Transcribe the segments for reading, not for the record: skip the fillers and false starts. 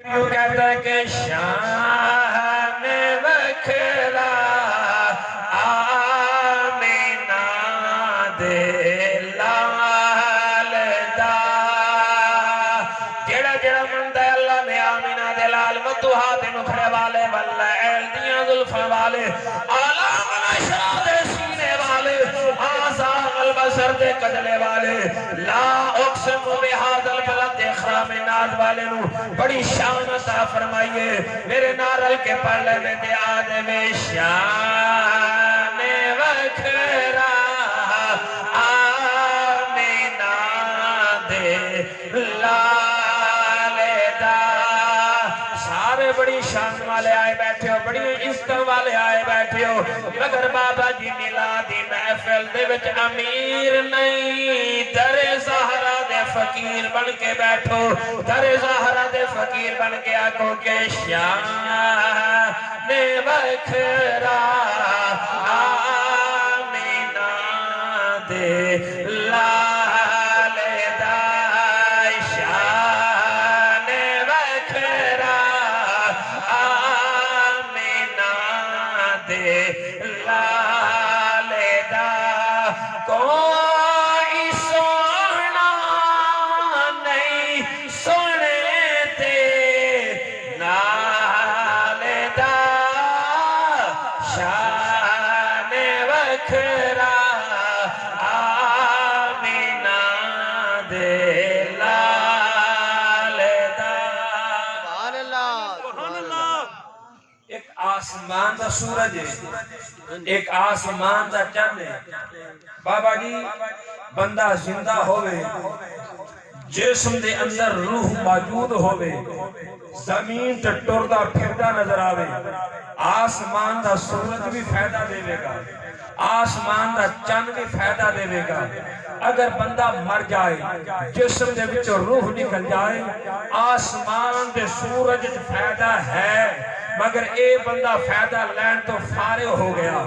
کہتا ہے کہ شان وکھرا آمینہ دے لال دا جڑا جڑا مندہ ہے اللہ نے آمینہ دے لال مدوہا دے نکھرے والے واللہ دیاں ظلفہ والے آلام نشرہ دے سینے والے آزاغ البصر دے کجلے والے لا اقسم بہذا البلد اخرام ناز والے نو بڑی شان عطا فرمائیے میرے نارل کے پڑھلے میں دے آدھے میں شان وکھرا آمینہ دے لال دا سارے بڑی شان والے آئے بیٹھے ہو بڑی عزت والے آئے بیٹھے ہو مگر بابا جی میلادی محفل دے وچ امیر نہیں در زہرا دے فقیر بن کے بیٹھو در زہرا دے فقیر بن کے آکھو کہ شان وکھرا آمینہ دے لال دا شان وکھرا آمینہ دے لال دا کوئی سونا نہیں سونے دے نال دا شان وکھرا آمینہ دے لال دا سبحان اللہ سبحان اللہ ایک آسمان دا سورج ہے ایک آسمان دا چند ہے بابا جی بندہ زندہ ہوئے جسم دے اندر روح موجود ہوئے زمین تے ٹردہ پھردہ نظر آوے آسمان دا سورج بھی فائدہ دے گا آسمان دا چند بھی فائدہ دے گا اگر بندہ مر جائے جسم دے وچ روح نکل جائے آسمان دے سورج فائدہ ہے مگر اے بندہ فائدہ لین تو فارغ ہو گیا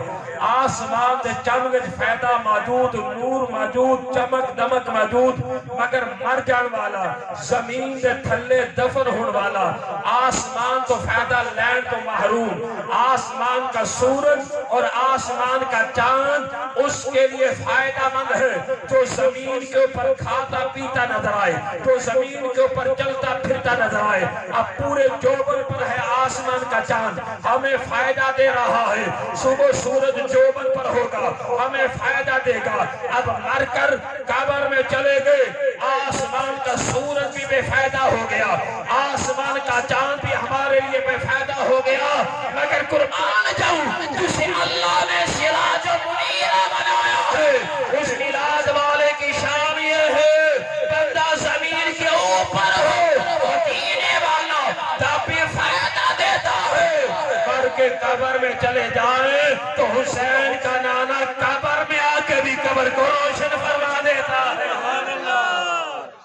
آسمان دے چند وچ فائدہ موجود نور موجود چمک دمک موجود مگر مر جان والا زمین دے تھلے دفن ہون والا آسمان تو فائدہ لین تو محروم آسمان کا سورج اور آسمان کا چاند اس کے لیے فائدہ مند ہے جو زمین کے اوپر کھاتا پیتا نظر آئے جو زمین کے اوپر چلتا پھرتا نظر آئے اب پورے جوبن پر ہے آسمان کا چاند ہمیں فائدہ دے رہا ہے صبح سورج جوبن پر ہوگا ہمیں فائدہ دے گا اب مر کر قبر میں چلے گئے آسمان کا سورج بھی بے فائدہ ہو گیا آسمان کا چاند بھی ہمارے لیے بے فائدہ ہو گیا مگر قربان جاؤں جسے اللہ نے سراج و منیرہ بنایا ہے اس میلاد والے کی شان یہ ہے بندہ زمین کے اوپر ہو دینے والا تب بھی فائدہ دیتا ہے مر کے قبر میں چلے جائیں تو حسین کا نانا قبر میں آ کے بھی قبر کو روشن فرما دیتا ہے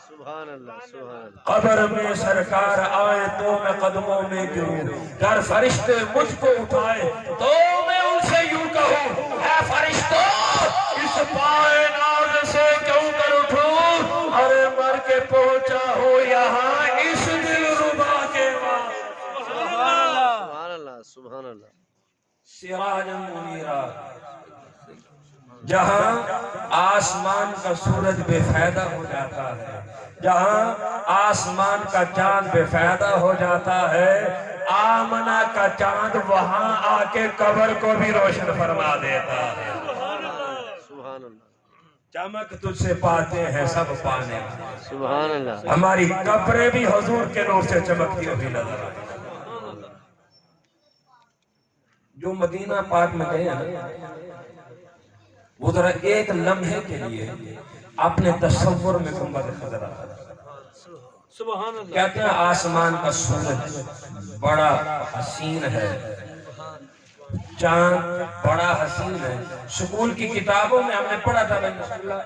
سبحان اللہ سبحان اللہ قبر میں سرکار آئے تو میں قدموں میں گروں گر فرشتے مجھ کو اٹھائے تو میں ان سے یوں کہوں اے فرشتوں اس پائے ناز سے کیوں کر اٹھوں ارے مر کے پہنچا ہو یہاں اس دل ربا کے وہاں سبحان اللہ سبحان اللہ سراج منیرہ جہاں آسمان کا سورج بے فائدہ ہو جاتا ہے جہاں آسمان کا چاند بے فائدہ ہو جاتا ہے آمنہ کا چاند وہاں آ کے قبر کو بھی روشن فرما دیتا ہے سبحان اللہ چمک تجھ سے پاتے ہیں سب پانے سبحان اللہ ہماری قبریں بھی حضور کے نور سے چمکتی ہوئی نظر آتی جو مدینہ پاک میں گئے ہیں وہ ذرا ایک لمحے کے لیے اپنے تصور میں گنبد خضرا سبحان اللہ کہتے ہیں آسمان کا سورج بڑا حسین ہے چاند بڑا حسین ہے سکول کی کتابوں میں ہم نے پڑھا تھا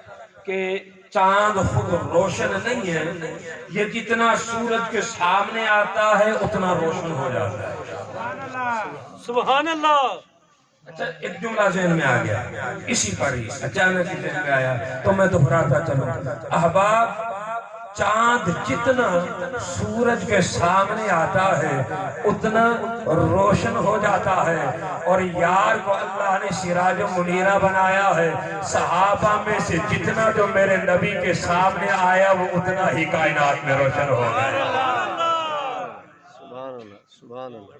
کہ چاند خود روشن نہیں ہے یہ جتنا سورج کے سامنے آتا ہے اتنا روشن ہو جاتا ہے سبحان اللہ اچھا ایک جملہ ذہن میں آ گیا اسی پڑھی اچانک ذہن میں آیا تو میں دہراتا چلوں احباب چاند جتنا سورج کے سامنے آتا ہے اتنا روشن ہو جاتا ہے، اور یار کو اللہ نے سراج و منیرہ بنایا ہے۔ صحابہ میں سے جتنا جو میرے نبی کے سامنے آیا وہ اتنا ہی کائنات میں روشن ہو گیا۔ سبحان اللہ، سبحان اللہ۔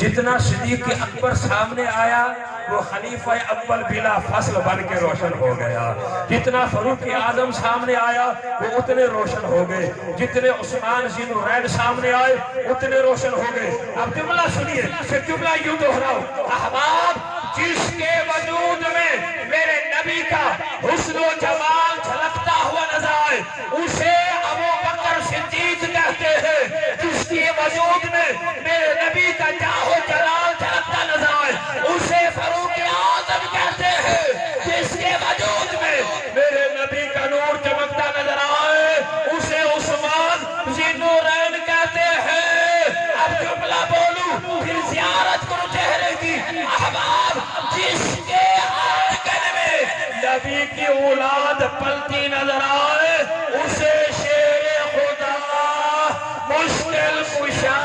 جتنا صدیق اکبر سامنے آیا وہ خلیفہ اول بلا فصل بن کے روشن ہو گیا، جتنا فاروق اعظم سامنے آیا وہ اتنے روشن ہو گئے، جتنے عثمان ذی النورین سامنے آئے اتنے روشن ہو گئے۔ اب جملہ سنیے، پھر جملہ یوں دہراؤ، احباب جس کے وجود میں میرے نبی کا حسن و جمال جھلکتا ہوا نظر آئے اسے ابو بکر صدیق کہتے ہیں، جس کے وجود میں میرے نبی کا جاہ و جلال جھلکتا نظر آئے اسے فاروق اعظم کہتے ہیں، جس کے وجود میں میرے نبی کا نور چمکتا نظر آئے اسے عثمان ذی النورین کہتے ہیں۔ اب جملہ بولوں پھر زیارت کرو چہرے کی، احباب جس کے آنگن میں نبی کی اولاد پلتی نظر آئے اسے شیر خدا، مشکل کشا،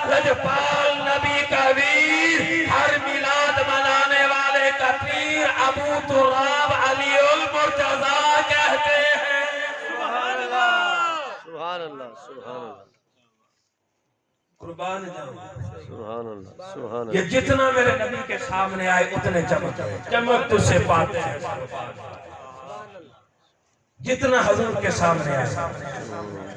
لجپال نبی کا ویر، ہر میلاد منانے والے کا پیر ابو تراب علی المرتضیٰ کہتے ہیں۔ سبحان اللہ، سبحان اللہ، سبحان اللہ، قربان جاؤں، سبحان اللہ، سبحان اللہ۔ یہ جتنا میرے نبی کے سامنے آئے اتنے چمک چمک تجھ سے پاتے ہیں، جتنا حضور کے سامنے آئے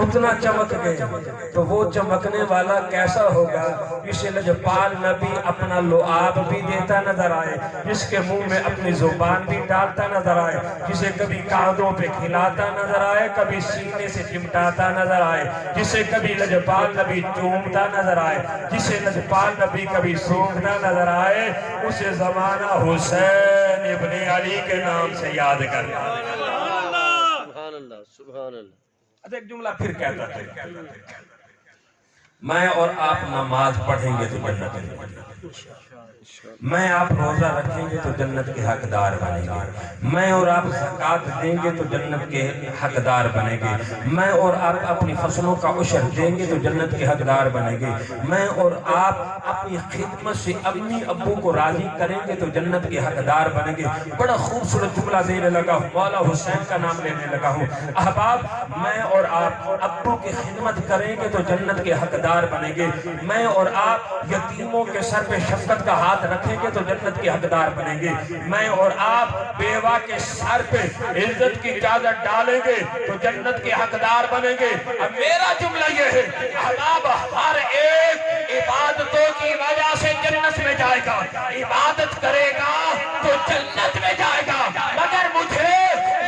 اتنا چمک گئے۔ تو وہ چمکنے والا کیسا ہوگا جسے لجپال نبی اپنا لعاب بھی دیتا نظر آئے، جس کے منہ میں اپنی زبان بھی ڈالتا نظر آئے، جسے کبھی کاندھوں پہ کھلاتا نظر آئے، کبھی سینے سے چمٹاتا نظر آئے، جسے کبھی لجپال نبی چومتا نظر آئے، جسے لجپال نبی کبھی سونگتا نظر آئے، اسے زمانہ حسین ابن علی کے نام سے یاد کرتا۔ سبحان اللہ، سبحان اللہ۔ ایک جملہ پھر کہتا تھا، میں اور آپ نماز پڑھیں گے تو جنت میں، میں آپ روزہ رکھیں گے تو جنت کے حقدار بنیں گے، میں اور آپ زکوٰۃ دیں گے تو جنت کے حقدار بنیں گے، میں اور آپ اپنی فصلوں کا عشر دیں گے تو جنت کے حقدار بنیں گے، میں اور آپ اپنی خدمت سے امی ابو کو راضی کریں گے تو جنت کے حقدار بنیں گے۔ بڑا خوبصورت جملہ دینے لگا ہوں، مولا حسین کا نام لینے لگا ہوں۔ احباب میں اور آپ ابو کی خدمت کریں گے تو جنت کے حقدار بنیں گے، میں اور آپ یتیموں کے سر پہ شفقت کا ہاتھ رکھیں گے تو جنت کے حقدار بنیں گے، میں اور آپ بیوہ کے سر پہ عزت کی چادر ڈالیں گے تو جنت کے حقدار بنیں گے۔ اب میرا جملہ یہ ہے، احباب ہر ایک عبادتوں کی وجہ سے جنت میں جائے گا، عبادت کرے گا تو جنت میں جائے گا، مگر مجھے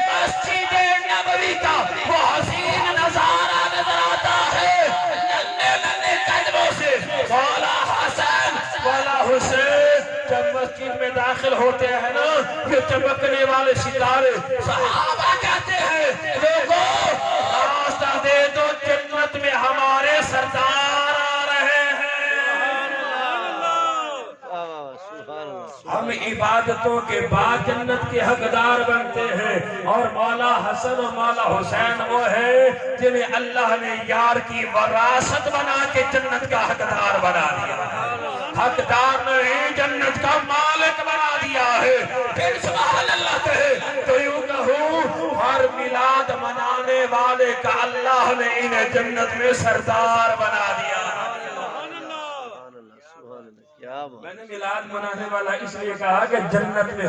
مسجد نبوی کا وہ حسین نظارہ نظر آتا ہے، ننھے ننھے قدموں سے مولا حسین مولا حسین جب مسجد میں داخل ہوتے ہیں نا، یہ چمکنے والے ستارے صحابہ کہتے ہیں لوگوں راستہ دے دو، جنت میں ہمارے سردار آ رہے ہیں۔ ہم عبادتوں کے بعد جنت کے حقدار بنتے ہیں، اور مولا حسن اور مولا حسین وہ ہے جنہیں اللہ نے یار کی وراثت بنا کے جنت کا حقدار بنا دیا، حقدار نہیں جنت کا مالک بنا دیا ہے۔ پھر سبحان اللہ کہے تو یوں کہوں، ہر میلاد منانے والے کا اللہ نے انہیں جنت میں سردار بنا دیا۔ میں نے میلاد منانے والا اس لیے کہا کہ جنت میں